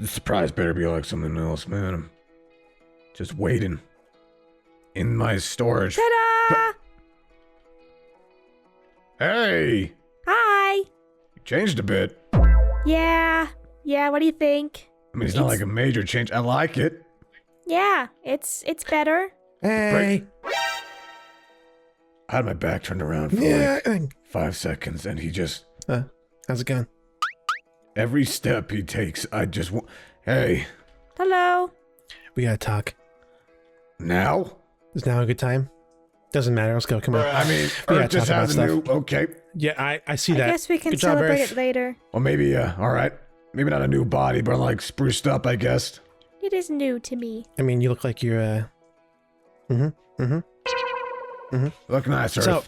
The surprise better be like something else, man. I'm just waiting. In my storage. Ta-da! Hey! Hi! You changed a bit. Yeah, what do you think? I mean, it's not like a major change. I like it. Yeah, it's better. Hey. I had my back turned around for like 5 seconds, and he just... How's it going? Every step he takes, I just want... Hey. Hello. We gotta talk. Now? Is now a good time? Doesn't matter. Let's go. Come on. I mean, we Earth gotta just talk about has a stuff. new... Okay. Yeah, I see that. I guess we can Good job, celebrate Earth. it later. Well, maybe, all right. Maybe not a new body, but like spruced up, I guess. It is new to me. I mean, you look like you're, Look nice, Earth. So,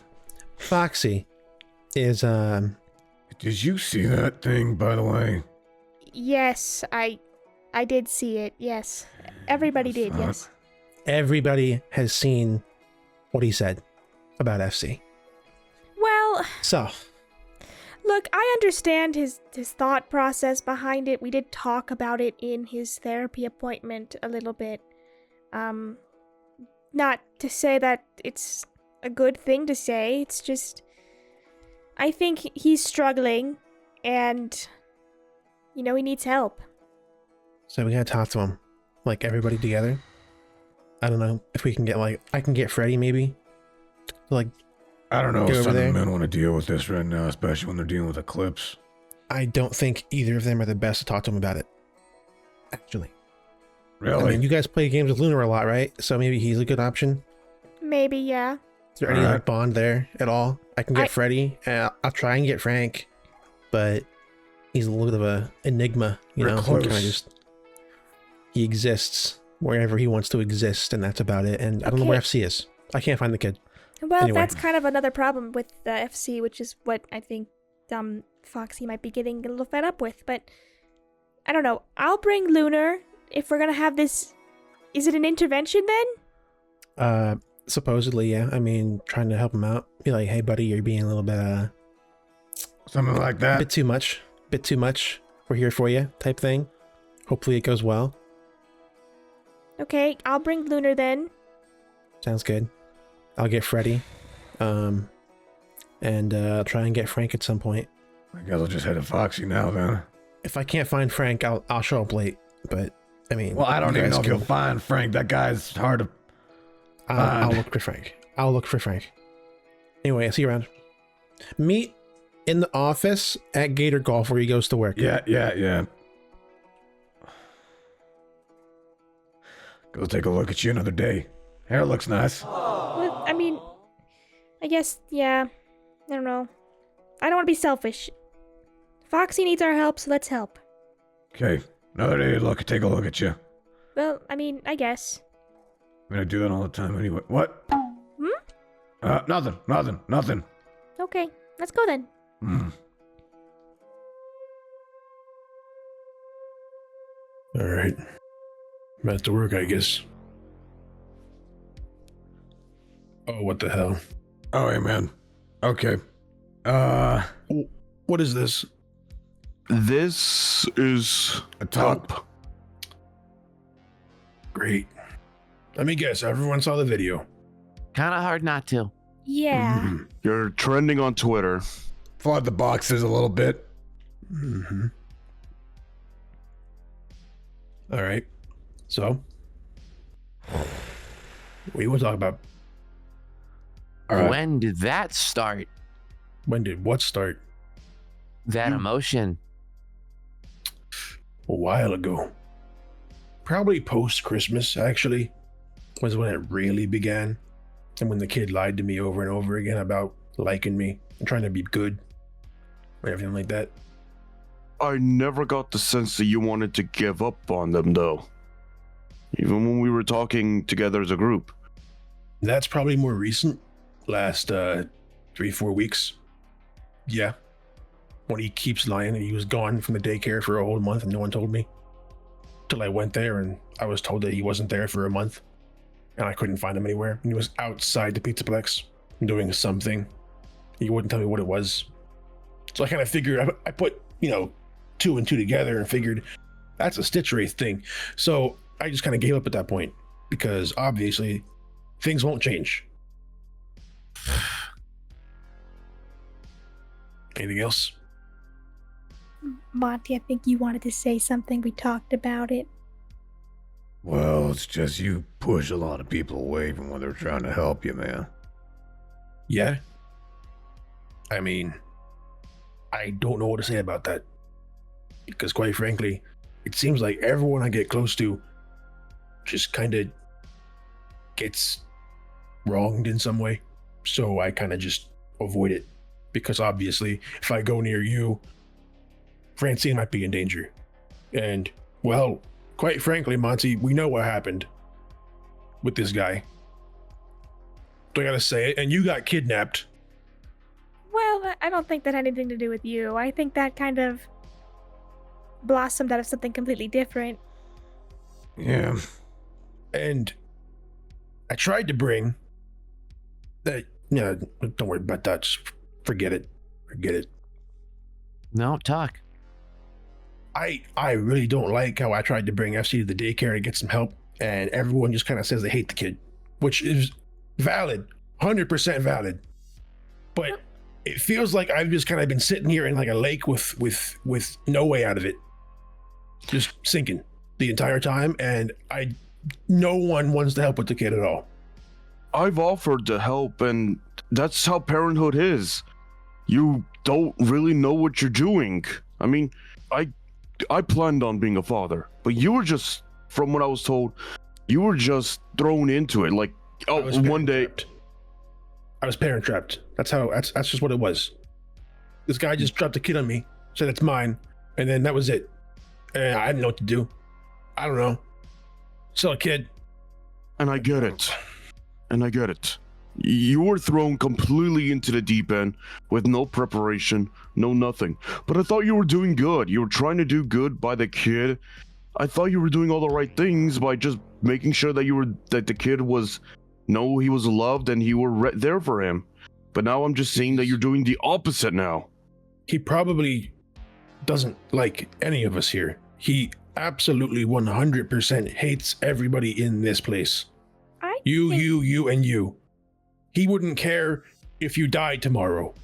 Foxy is, Did you see that thing, by the way? Yes, I did see it. Yes, everybody did. Yes. everybody has seen what he said about FC. Well, So, look, I understand his thought process behind it. We did talk about it in his therapy appointment a little bit. Not to say that it's a good thing to say. It's just, I think he's struggling, and he needs help. so we gotta talk to him, like everybody together. I don't know if we can get I can get Freddy maybe. Like, I don't know Go if over some there. men want to deal with this right now, especially when they're dealing with Eclipse. I don't think either of them are the best to talk to him about it. Actually, Really? I mean, you guys play games with Lunar a lot, right? So maybe he's a good option. Maybe, yeah. Is there any Alright. like bond there at all? I can get I- Freddy. And I'll try and get Frank, but he's a little bit of a enigma. You know, Recluse. he exists wherever he wants to exist, and that's about it. And I don't know where Okay. FC is. I can't find the kid. Well, Anyway. that's kind of another problem with the FC, which is what I think Foxy might be getting a little fed up with. But I don't know. I'll bring Lunar if we're gonna have this. Is it an intervention then? Supposedly, yeah. I mean, trying to help him out. Be like, hey, buddy, you're being a little bit Something like that. bit too much. Bit too much. We're here for you, type thing. Hopefully, it goes well. Okay, I'll bring Lunar then. Sounds good. I'll get Freddy. And I'll try and get Frank at some point. I guess I'll just head to Foxy now, then. If I can't find Frank, I'll show up late. But I mean, Well, I don't you even guys know if can- you'll find Frank. That guy's hard to... I'll fine. look for Frank. I'll look for Frank. Anyway, I'll see you around. Meet in the office at Gator Golf where he goes to work. Yeah. Go take a look at you another day. Hair looks nice. Well, I mean, I guess, yeah. I don't know. I don't want to be selfish. Foxy needs our help, so let's help. Okay, another day to take a look at you. Well, I mean, I guess. I mean, I do that all the time anyway. What? Nothing. Okay, let's go then. All right. Back to work, I guess. Oh, what the hell? Oh, hey, man. Okay. What is this? This is A top. help. Great. Let me guess. Everyone saw the video. Kind of hard not to. Yeah. Mhm. You're trending on Twitter. Flood the boxes a little bit. Mm-hmm. All right. So, what do you want to talk about? All right. When did that start? When did what start? That emotion. A while ago. Probably post-Christmas, actually, was when it really began. And when the kid lied to me over and over again about liking me and trying to be good or everything like that. I never got the sense that you wanted to give up on them, though. Even when we were talking together as a group. That's probably more recent. Last 3-4 weeks. Yeah. When he keeps lying and he was gone from the daycare for a whole month and no one told me. Till I went there and I was told that he wasn't there for a month. And I couldn't find him anywhere. And he was outside the Pizzaplex doing something. He wouldn't tell me what it was. So I kind of figured, I put, 2 and 2 together and figured that's a Stitchwraith thing. So I just kind of gave up at that point because obviously things won't change. Anything else? Monty, I think you wanted to say something. We talked about it. Well, it's just you push a lot of people away from when they're trying to help you, man. Yeah. I mean, I don't know what to say about that. Because quite frankly, it seems like everyone I get close to just kind of gets wronged in some way. So I kind of just avoid it. Because obviously, if I go near you, Francine might be in danger. And, well, quite frankly, Monty, we know what happened with this guy. So I gotta say it. And you got kidnapped. Well, I don't think that had anything to do with you. I think that kind of blossomed out of something completely different. Yeah. And I tried to bring that. Yeah, don't worry about that. Just forget it. Forget it. No, talk. I really don't like how I tried to bring FC to the daycare to get some help, and everyone just kind of says they hate the kid, which is valid, 100% valid. But it feels like I've just kind of been sitting here in like a lake with no way out of it, just sinking the entire time, and no one wants to help with the kid at all. I've offered to help, and that's how parenthood is. You don't really know what you're doing. I mean, I planned on being a father, but you were just, from what I was told, you were just thrown into it. Like, oh, one day. I was parent trapped. That's just what it was. This guy just dropped a kid on me, said it's mine, and then that was it. And I didn't know what to do. I don't know. Still a kid. And I get it. You were thrown completely into the deep end with no preparation, no nothing. But I thought you were doing good. You were trying to do good by the kid. I thought you were doing all the right things by just making sure that the kid was, he was loved and you were there for him. But now I'm just seeing that you're doing the opposite now. He probably doesn't like any of us here. He absolutely 100% hates everybody in this place. You, and you. He wouldn't care if you died tomorrow.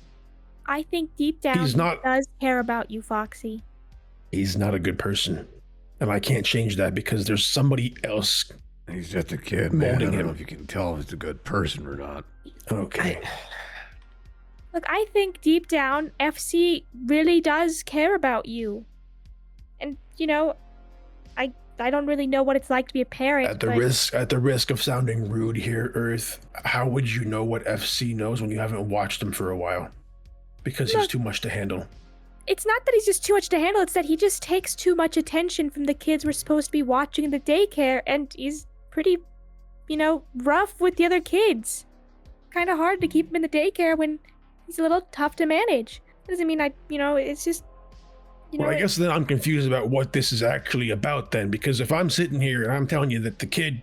I think deep down he does care about you, Foxy. He's not a good person. And I can't change that because there's somebody else. He's just a kid, man. I don't know if you can tell if he's a good person or not. Okay. Look, I think deep down, FC really does care about you. And, I don't really know what it's like to be a parent. At the risk of sounding rude here, Earth, how would you know what FC knows when you haven't watched him for a while? Because he's too much to handle. It's not that he's just too much to handle, it's that he just takes too much attention from the kids we're supposed to be watching in the daycare, and he's pretty, rough with the other kids. Kind of hard to keep him in the daycare when he's a little tough to manage. Doesn't mean it's just... Well, I guess then I'm confused about what this is actually about then, because if I'm sitting here and I'm telling you that the kid,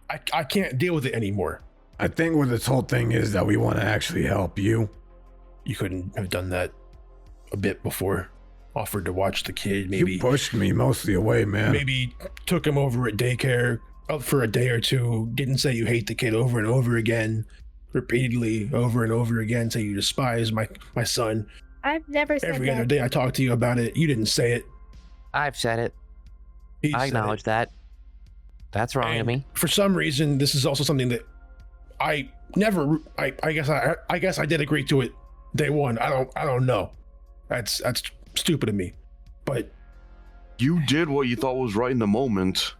I can't deal with it anymore. I think what this whole thing is that we want to actually help you. You couldn't have done that a bit before. Offered to watch the kid, maybe. You pushed me mostly away, man. Maybe took him over at daycare up for a day or two, didn't say you hate the kid over and over again, repeatedly over and over again, say you despise my son. I've never said that. Every other day I talk to you about it. You didn't say it. I've said it. I acknowledge that. That's wrong of me. For some reason, this is also something that I guess I did agree to it day one. I don't know. That's stupid of me. But you did what you thought was right in the moment.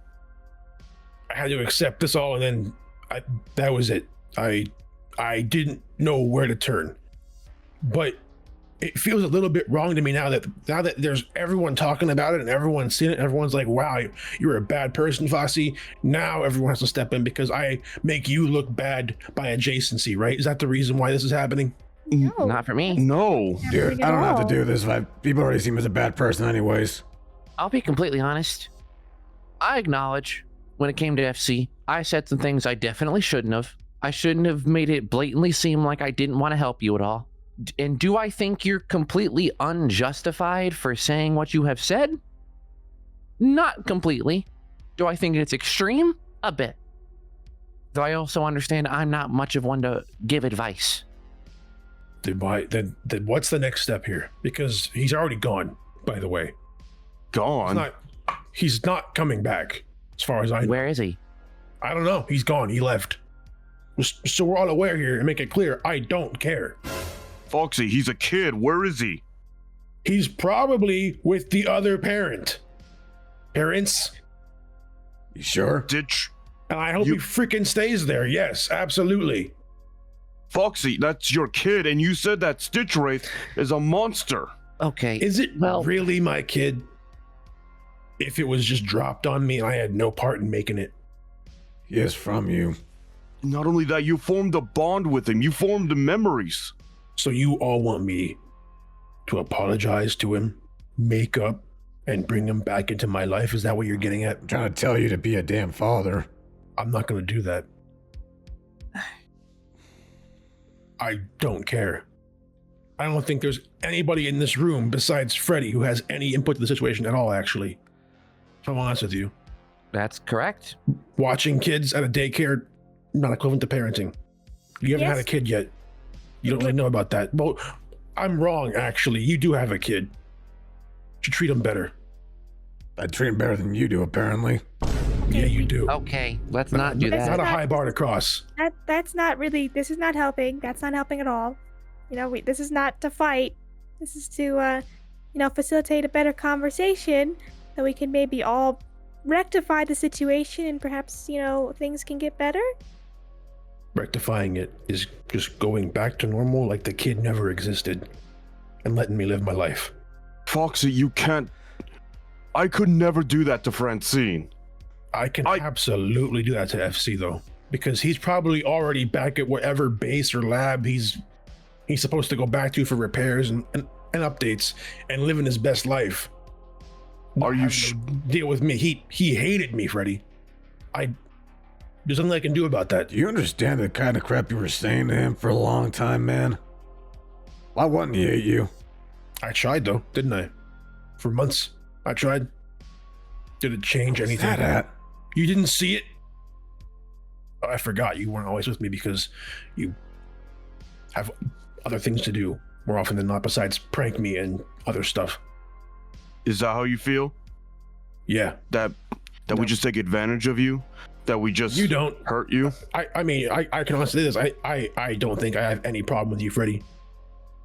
I had to accept this all, and then that was it. I didn't know where to turn. But it feels a little bit wrong to me now that there's everyone talking about it and everyone's seen it and everyone's like, wow, you're a bad person, Foxy. Now everyone has to step in because I make you look bad by adjacency, right? Is that the reason why this is happening? No. Not for me. No. Dude, I don't have to do this. People already see me as a bad person anyways. I'll be completely honest. I acknowledge when it came to FC, I said some things I definitely shouldn't have. I shouldn't have made it blatantly seem like I didn't want to help you at all. And do I think you're completely unjustified for saying what you have said? Not completely. Do I think it's extreme? A bit. Though I also understand I'm not much of one to give advice. Then what's the next step here? Because he's already gone, by the way. Gone? He's not coming back, as far as I know. Where is he? I don't know. He's gone. He left. So we're all aware here and make it clear, I don't care. Foxy, he's a kid. Where is he? He's probably with the other parent. Parents? You sure? Ditch. And I hope he freaking stays there. Yes, absolutely. Foxy, that's your kid, and you said that Stitchwraith is a monster. Okay. Is it well, really my kid? If it was just dropped on me and I had no part in making it. He is from you. Not only that, you formed a bond with him. You formed memories. So you all want me to apologize to him, make up, and bring him back into my life? Is that what you're getting at? I'm trying to tell you to be a damn father. I'm not going to do that. I don't care. I don't think there's anybody in this room besides Freddy who has any input to the situation at all, actually. If I'm honest with you. that's correct. Watching kids at a daycare, not equivalent to parenting. You haven't had Yes. a kid yet. You don't really know about that. Well, I'm wrong, actually. You do have a kid. You should treat him better. I treat him better than you do, apparently. Yeah, you do. Okay, let's not do It's that. not a high bar to cross. That's not really. This is not helping. That's not helping at all. You know, this is not to fight. This is to, facilitate a better conversation, so we can maybe all rectify the situation and perhaps, things can get better. Rectifying it is just going back to normal like the kid never existed and letting me live my life. Foxy, you can't. I could never do that to Francine. I can absolutely do that to FC, though, because he's probably already back at whatever base or lab he's supposed to go back to for repairs and updates and living his best life. Are you deal with me? He hated me, Freddy. There's nothing I can do about that. Do you understand the kind of crap you were saying to him for a long time, man? Why wouldn't he hate you? I tried, though, didn't I? For months, I tried. Did it change anything? What's that at? You didn't see it? Oh, I forgot you weren't always with me because you have other things to do more often than not besides prank me and other stuff. Is that how you feel? Yeah. That we just take advantage of you? That we just You don't. hurt you? I mean, I can honestly say this. I don't think I have any problem with you, Freddy.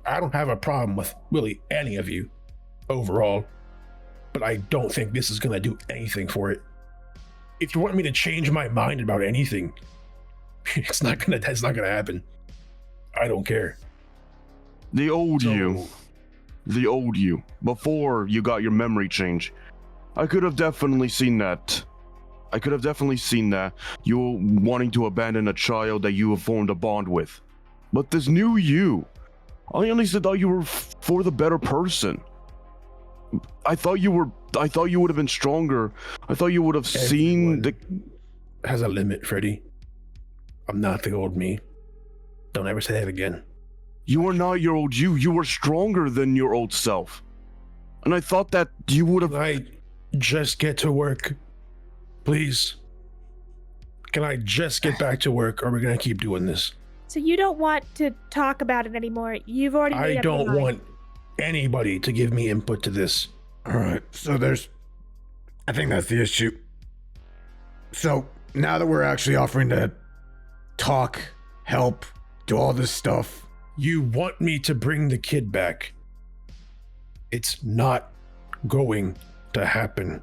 I don't have a problem with really any of you overall, but I don't think this is going to do anything for it. If you want me to change my mind about anything, that's not gonna happen. I don't care. The old you, before you got your memory change, I could have definitely seen that. You wanting to abandon a child that you have formed a bond with. But this new you, I honestly thought you were for the better person. I thought you would have been stronger. I thought you would have seen the... Has a limit, Freddy. I'm not the old me. Don't ever say that again. You are not your old you. You were stronger than your old self. And I thought that you would have... Can I just get to work? Please. Can I just get back to work, or are we gonna keep doing this? So you don't want to talk about it anymore. You've already made I up your don't mind. want anybody to give me input to this. All right, so I think that's the issue. So now that we're actually offering to talk, help, do all this stuff. You want me to bring the kid back. It's not going to happen.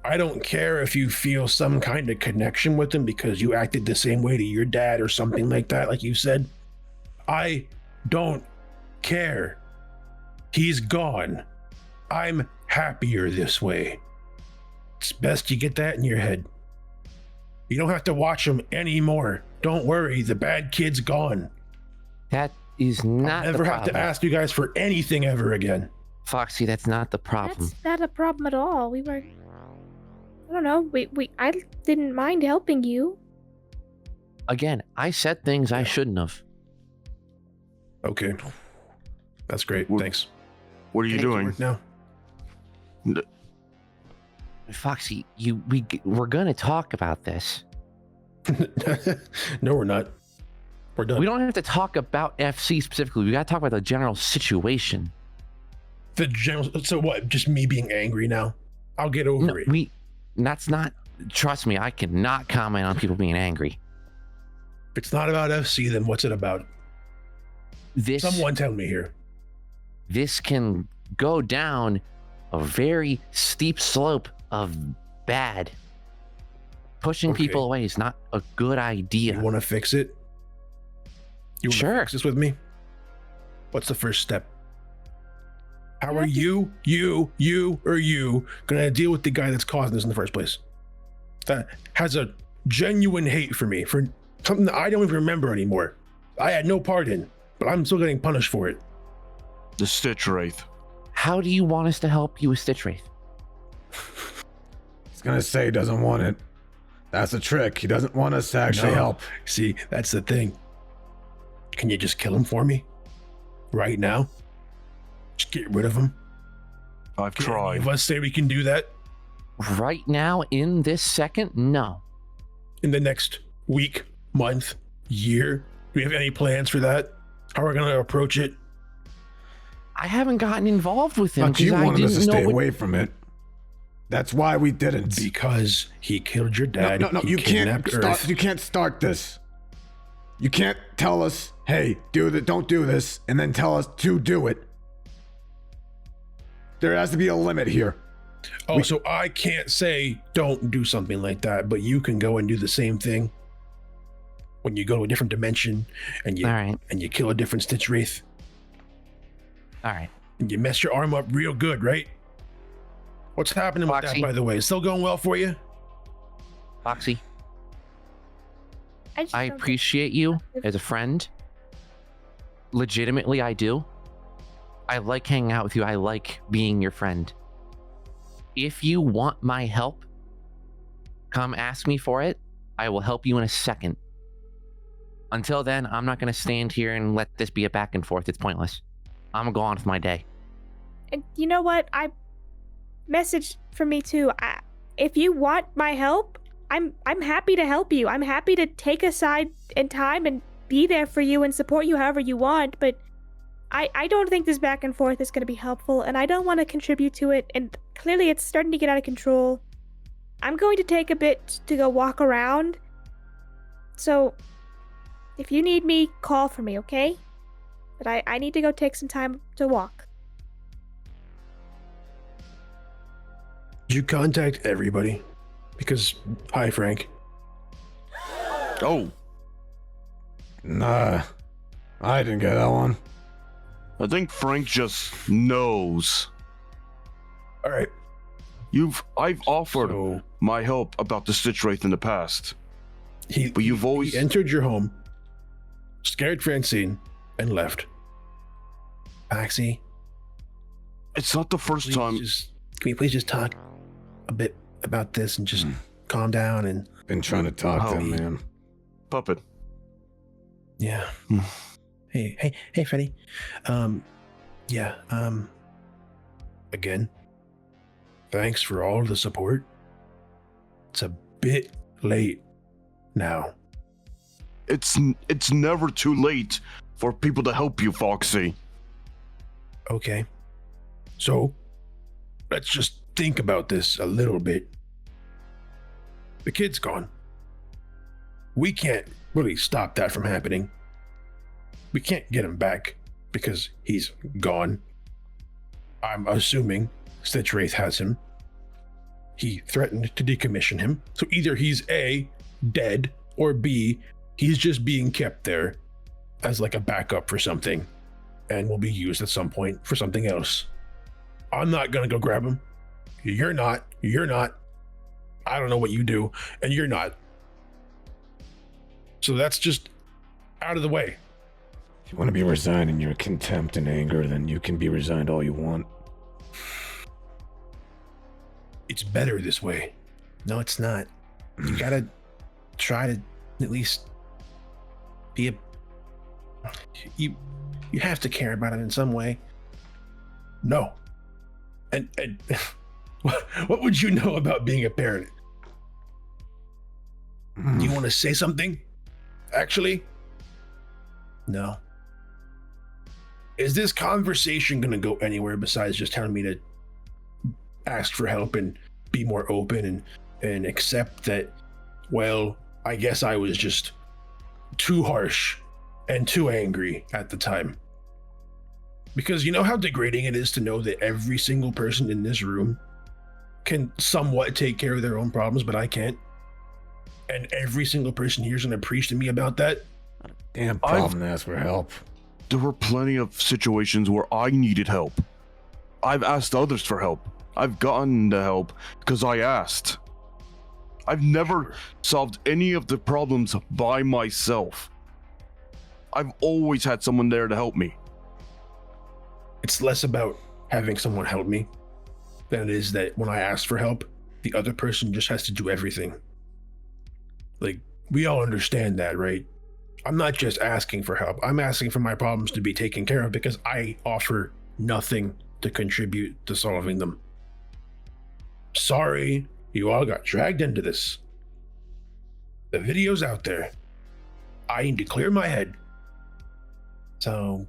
I don't care if you feel some kind of connection with him because you acted the same way to your dad or something like that, like you said. I don't care. He's gone. I'm happier this way. It's best you get that in your head. You don't have to watch him anymore. Don't worry, the bad kid's gone. That is not I'll never the have to problem. ask you guys for anything ever again. Foxy, that's not the problem. That's not a problem at all. I don't know. I didn't mind helping you. Again, I said things I shouldn't have. Okay. That's great. What- Thanks. What are you Can I get to doing? work now? Foxy, we're gonna talk about this. No, we're not. We're done. We don't have to talk about FC specifically. We gotta talk about the general situation. The general. So what? Just me being angry now? I'll get over it. That's not. Trust me, I cannot comment on people being angry. If it's not about FC, then what's it about? Someone tell me here. This can go down a very steep slope of bad. Pushing people away is not a good idea. You want to fix it? You want to fix this with me? What's the first step? How are you gonna deal with the guy that's causing this in the first place? That has a genuine hate for me for something that I don't even remember anymore. I had no part in, but I'm still getting punished for it. The Stitchwraith. How do you want us to help you with Stitchwraith? He's gonna say he doesn't want it. That's a trick. He doesn't want us to actually help. See, that's the thing. Can you just kill him for me? Right now? Just get rid of him? I've tried. Let's say we can do that. Right now, in this second, no. In the next week, month, year? Do we have any plans for that? How are we going to approach it? I haven't gotten involved with him But you because I wanted us to didn't stay know away from it. That's why we didn't. Because he killed your dad. No, he you can't kidnapped Earth. You can't start this. You can't tell us, hey, don't do this, and then tell us to do it. There has to be a limit here. Oh, so I can't say don't do something like that, but you can go and do the same thing when you go to a different dimension and you kill a different Stitchwraith. All right. And you mess your arm up real good, right? What's happening with that, by the way? Still going well for you? Foxy, I appreciate you as a friend. Legitimately, I do. I like hanging out with you. I like being your friend. If you want my help, come ask me for it. I will help you in a second. Until then, I'm not going to stand here and let this be a back and forth. It's pointless. I'm going to go on with my day. And you know what? Message from me too. If you want my help, I'm happy to help you. I'm happy to take aside in time and be there for you and support you however you want, but I don't think this back and forth is going to be helpful, and I don't want to contribute to it, and clearly it's starting to get out of control. I'm going to take a bit to go walk around, so if you need me, call for me, okay? But I need to go take some time to walk. Did you contact everybody? Because, hi, Frank. Oh, Nah, I didn't get that one. I think Frank just knows. All right. I've offered my help about the Stitchwraith in the past. But you've always He entered your home, scared Francine, and left. Foxy, It's not the first time. can we please just talk a bit about this and just calm down and... Been trying to talk to him, man. Puppet. Yeah. Hey, Freddy. Again, thanks for all the support. It's a bit late now. It's never too late for people to help you, Foxy. Okay. So, let's just think about this a little bit. The kid's gone. We can't really stop that from happening. We can't get him back because he's gone. I'm assuming Stitchwraith has him. He threatened to decommission him. So either he's A, dead, or B, he's just being kept there as like a backup for something and will be used at some point for something else. I'm not gonna go grab him. You're not. I don't know what you do, and you're not. So that's just out of the way. If you want to be resigned in your contempt and anger, then you can be resigned all you want. It's better this way. No, it's not. You gotta try to at least be you have to care about it in some way. No. And What would you know about being a parent? Do you want to say something? Actually? No. Is this conversation going to go anywhere besides just telling me to ask for help and be more open and accept that, well, I guess I was just too harsh and too angry at the time? Because you know how degrading it is to know that every single person in this room can somewhat take care of their own problems, but I can't? And every single person here is going to preach to me about that? Not a damn problem to ask for help. There were plenty of situations where I needed help. I've asked others for help. I've gotten the help because I asked. I've never solved any of the problems by myself. I've always had someone there to help me. It's less about having someone help me than it is that when I ask for help, the other person just has to do everything. Like, we all understand that, right? I'm not just asking for help. I'm asking for my problems to be taken care of because I offer nothing to contribute to solving them. Sorry, you all got dragged into this. The video's out there. I need to clear my head. So,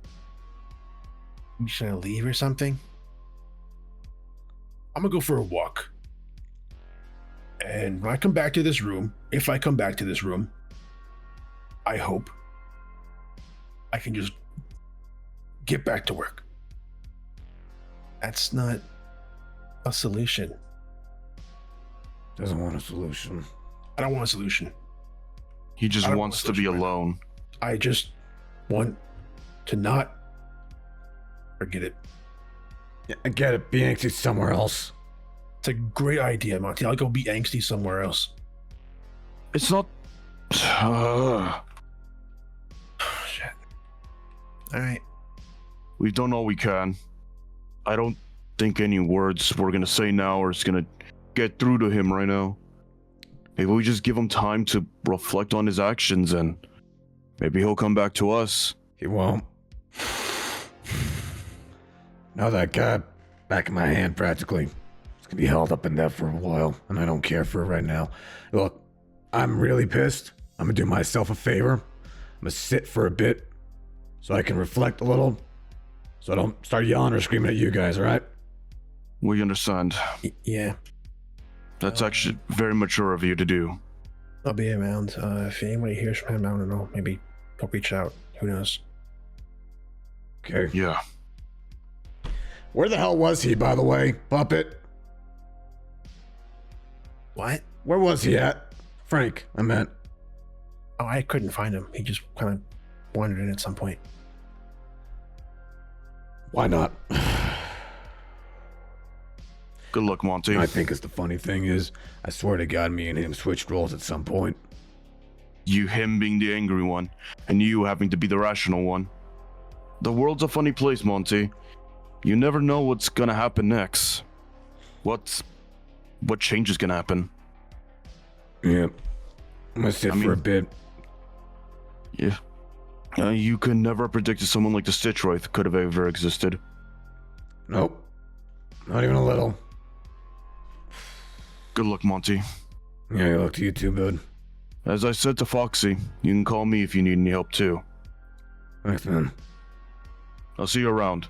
should I leave or something? I'm gonna go for a walk. And when I come back to this room, if I come back to this room, I hope I can just get back to work. That's not a solution. Doesn't want a solution. I don't want a solution. He just wants to be alone. I just want to not forget it. Yeah, I get it. Be anxious somewhere else. It's a great idea, Monty. I'll go be angsty somewhere else. It's not... Shit. All right. We've done all we can. I don't think any words we're gonna say now are gonna get through to him right now. Maybe we just give him time to reflect on his actions and maybe he'll come back to us. He won't. Now that guy back in my hand practically. It's gonna be held up in there for a while, and I don't care for it right now. Look, I'm really pissed. I'm gonna do myself a favor. I'm gonna sit for a bit so I can reflect a little, so I don't start yelling or screaming at you guys, alright? We understand. Yeah. That's actually very mature of you to do. I'll be around. If anybody hears from him, I don't know. Maybe he'll reach out. Who knows? Okay. Yeah. Where the hell was he, by the way, Puppet? What? Where was he at? Frank, I meant. Oh, I couldn't find him. He just kind of wandered in at some point. Why not? Good luck, Monty. I think is the funny thing is, I swear to God, me and him switched roles at some point. You him being the angry one, and you having to be the rational one. The world's a funny place, Monty. You never know what's gonna happen next. What change is gonna happen? Yeah. I'm gonna sit for a bit. Yeah. You could never predict that someone like the Stitchwraith could have ever existed. Nope. Not even a little. Good luck, Monty. Yeah, good luck to you too, bud. As I said to Foxy, you can call me if you need any help too. Thanks, man. I'll see you around.